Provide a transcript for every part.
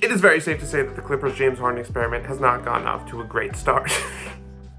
It is very safe to say that the Clippers' James Harden experiment has not gotten off to a great start.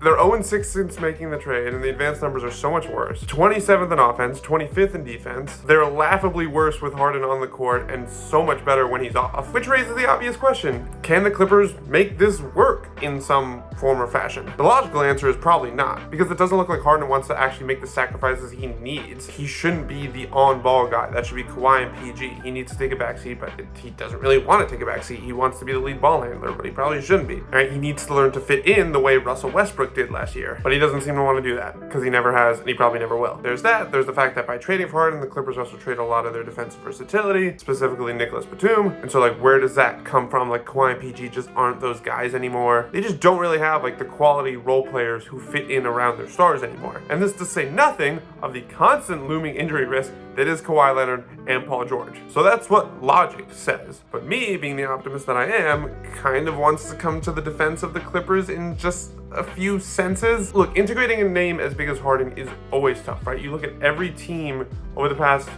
They're 0-6 since making the trade, and the advanced numbers are so much worse. 27th in offense, 25th in defense. They're laughably worse with Harden on the court, and so much better when he's off. Which raises the obvious question, can the Clippers make this work in some form or fashion? The logical answer is probably not, because it doesn't look like Harden wants to actually make the sacrifices he needs. He shouldn't be the on-ball guy. That should be Kawhi and PG. He needs to take a backseat, but he doesn't really want to take a backseat. He wants to be the lead ball handler, but he probably shouldn't be. All right, he needs to learn to fit in the way Russell Westbrook did last year, but he doesn't seem to want to do that because he never has, and he probably never will. There's that. There's the fact that by trading for Harden, the Clippers also trade a lot of their defensive versatility, specifically Nicholas Batum. And so, like, where does that come from? Like, Kawhi and PG just aren't those guys anymore. They just don't really have like the quality role players who fit in around their stars anymore. And this to say nothing of the constant looming injury risk that is Kawhi Leonard and Paul George. So that's what logic says. But me, being the optimist that I am, kind of wants to come to the defense of the Clippers in just a few senses. Look, integrating a name as big as Harden is always tough, right? You look at every team over the past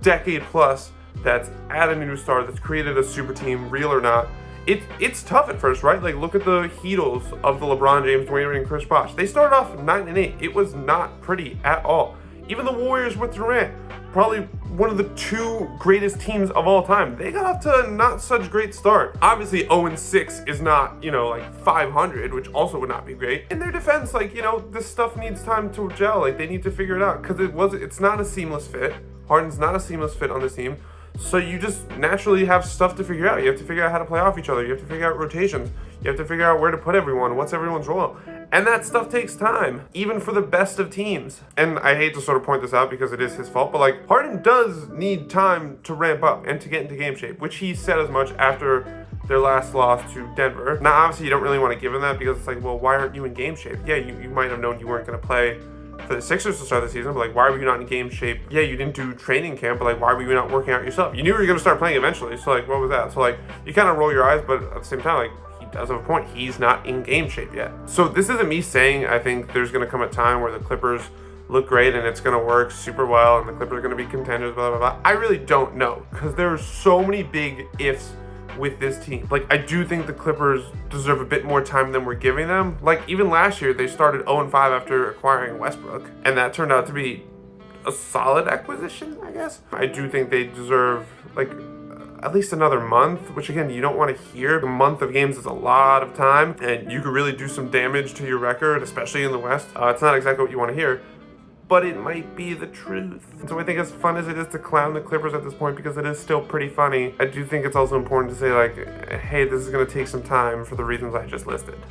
decade plus that's added a new star, that's created a super team, real or not. It's tough at first, right? Like, look at the Heatles of the LeBron James, Dwayne Wade, and Chris Bosh. They started off 9-8. It was not pretty at all. Even the Warriors with Durant, probably one of the two greatest teams of all time. They got off to a not such great start. Obviously, 0-6 is not, like 500, which also would not be great. In their defense, like, this stuff needs time to gel. Like, they need to figure it out because it's not a seamless fit. Harden's not a seamless fit on this team. So you just naturally have stuff to figure out. You have to figure out how to play off each other. You have to figure out rotations. You have to figure out where to put everyone, what's everyone's role. And that stuff takes time, even for the best of teams. And I hate to sort of point this out because it is his fault, but like, Harden does need time to ramp up and to get into game shape, which he said as much after their last loss to Denver. Now, obviously, you don't really want to give him that because it's like, well, why aren't you in game shape? Yeah, you might have known you weren't going to play for the Sixers to start the season, but like, why were you not in game shape? Yeah, you didn't do training camp, but like, why were you not working out yourself? You knew you were going to start playing eventually, so like, what was that? So like, you kind of roll your eyes, but at the same time, like, he does have a point. He's not in game shape yet. So this isn't me saying I think there's going to come a time where the Clippers look great and it's going to work super well and the Clippers are going to be contenders, blah, blah, blah. I really don't know because there are so many big ifs with this team. Like, I do think the Clippers deserve a bit more time than we're giving them. Like, even last year, they started 0-5 after acquiring Westbrook, and that turned out to be a solid acquisition, I guess. I do think they deserve, like, at least another month, which again, you don't want to hear. A month of games is a lot of time, and you could really do some damage to your record, especially in the West. It's not exactly what you want to hear, but it might be the truth. So I think as fun as it is to clown the Clippers at this point, because it is still pretty funny, I do think it's also important to say, like, hey, this is going to take some time for the reasons I just listed.